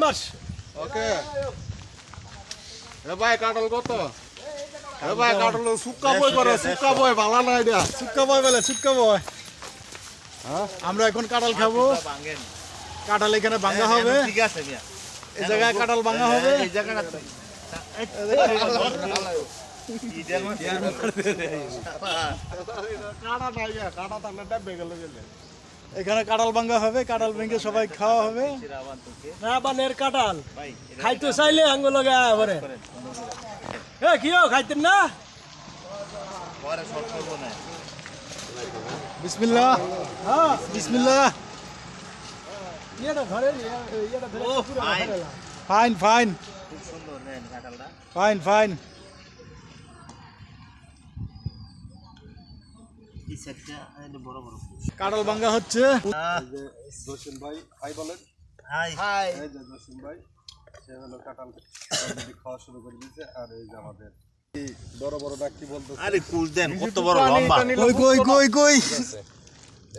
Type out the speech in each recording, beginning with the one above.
মাস ওকে এ ভাই কাটল কত এ ভাই কাটল সুক্কা বই করে সুক্কা বই ভালো না আইডিয়া সুক্কা বয় বলে সুক্কা বয়। আমরা এখন কাঁঠাল খাবো। কাঁঠাল এখানে ভাঙা হবে, ঠিক আছে মিয়া এই জায়গায় কাঁঠাল ভাঙা হবে। এই জায়গাটা তো কাটা নাই কাটা তাহলে ডাবে গেল গেলে এখানে কাঁঠাল ভাঙা হবে, কাঁঠাল ভেঙে সবাই খাওয়া হবে। না বানের কাঁঠাল খাইতে চাইলে আঙ্গুল লগে আরে এ কিও খাইতেন না? পরে শর্ট করব না বিসমিল্লাহ। হ্যাঁ বিসমিল্লাহ। এটা ধরে এটা ধরে পুরো ধরে না। ফাইন ফাইন খুব সুন্দর নেন কাঁঠালটা ফাইন ফাইন। এই সেটটা এনে বড় বড় কাঁঠাল ভাঙা হচ্ছে। জসিম ভাই হাই বলেন হাই হাই এই যে জসিম ভাই সে হলো কাটাল অলরেডি খাওয়া শুরু করে দিয়েছে আর এই যে আমাদের এই বড় বড় ডাক কি বলতেছে আরে কুল দেন কত বড় লম্বা কই কই কই কই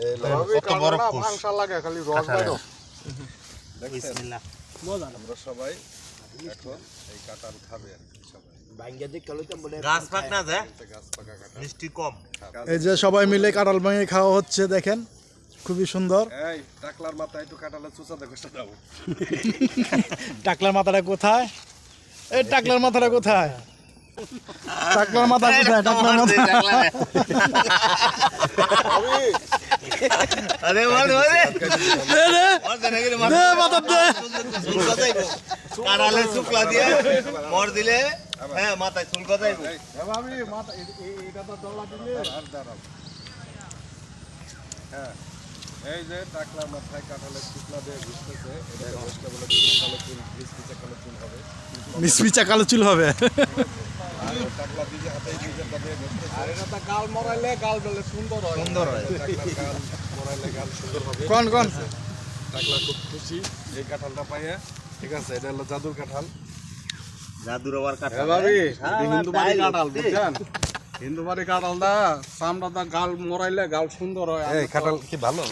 এই কত বড় কুল ভাঙসা লাগে খালি রস বাইরো বিসমিল্লাহ মজা আমরা সবাই এখন এই কাটাল খাবে আর কি সবাই ভাঙ্গা দিক কালো তো বলে গাছ পাক না যায় একটা গাছ পাকা কাটাল মিষ্টি কম এই যে সবাই মিলে কাঁঠাল ভেঙে খাওয়া হচ্ছে, দেখেন খুবই সুন্দর। এই টাকলার মাথায় একটু কাটালে চুচা দেখো দাও টাকলার মাথাটা কোথায়? এই টাকলার মাথাটা কোথায়? টাকলার মাথা কোথায়? টাকলার মাথা আরে বল ওরে দে দে আর দেন এর দে মাথা দে। চুল গজাইবো কারালে শুকলা দিয়ে মর দিলে হ্যাঁ মাথায় চুল গজাইবো এই ভাবি মাথা এটা তো দলা দিলে আর দাঁড়াও হ্যাঁ এই যে টাকলার মাথায় কাটালে শুকলা দিয়ে ঘুরতেছে এটা ঘষটা বলে কালো চুল পিছে কালো চুল হবে মিসমিচা কালো চুল হবে। আর টাকলা দিয়ে হাতে দিয়ে দিয়ে ঘষতেছে আর এটা তো গাল মরাইলে গাল বলে সুন্দর হয় টাকলার গাল মরাইলে গাল সুন্দর হবে কোন কোন টাকলা খুব খুশি এই কাঁঠালটা পাইয়া ঠিক আছে এটা হলো জাদুর কাঁঠাল জাদুর আবার কাটা ভাবি হিন্দু বাড়ি কাঁঠাল বুঝছেন হিন্দু বাড়ি কাঁঠাল দা সামরাটা গাল মরাইলে গাল সুন্দর হয় এই কাঁঠাল কি ভালো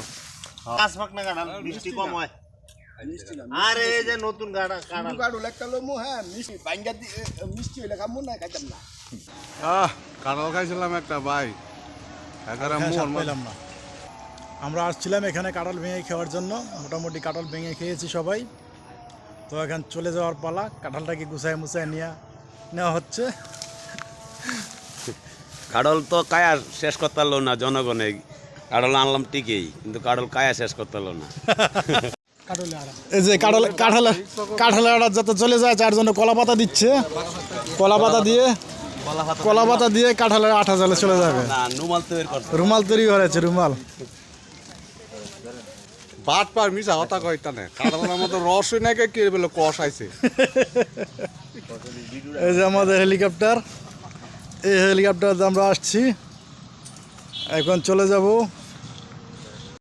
গাছ পাক না কাটাল মিষ্টি কম হয় আরে এই যে নতুন কাটাল কাড়ু লেকালো মু হ্যাঁ মিষ্টি ভাঙ্গা দি মিষ্টি হইলে কামু না খাইতাম না। কাঁঠাল খাইছিলাম একটা ভাই এখানে স্বাদ পেলাম না। আমরা আসছিলাম এখানে কাঁঠাল ভেঙে খাওয়ার জন্য, মোটামুটি কাঁঠাল ভেঙে খেয়েছি সবাই। তো এখন চলে যাওয়ার পালা, কাঁঠালটাকে গুছায় মুছায় নেওয়া হচ্ছে। কাডল তো কায়া শেষ করতে পারলো না জনগণে। কাডল আনলাম ঠিকই, কিন্তু কাডল কায়া শেষ করতে পারলো না। এই যে কাঁঠালের যত চলে যায় তার জন্য কলা পাতা দিচ্ছে। কলা পাতা দিয়ে কাঁঠালের আঠা জলে চলে যাবে। না নুমাল তৈরি করতে রুমাল তৈরি করেছে, রুমাল। বাট পার মিশা হতা কয়টা নে কাঁঠালের মতো রস হই নাকি কি বলে কষ আইছে এই যে আমাদের হেলিকপ্টার, এই হেলিকপ্টার আমরা আসছি, এখন চলে যাব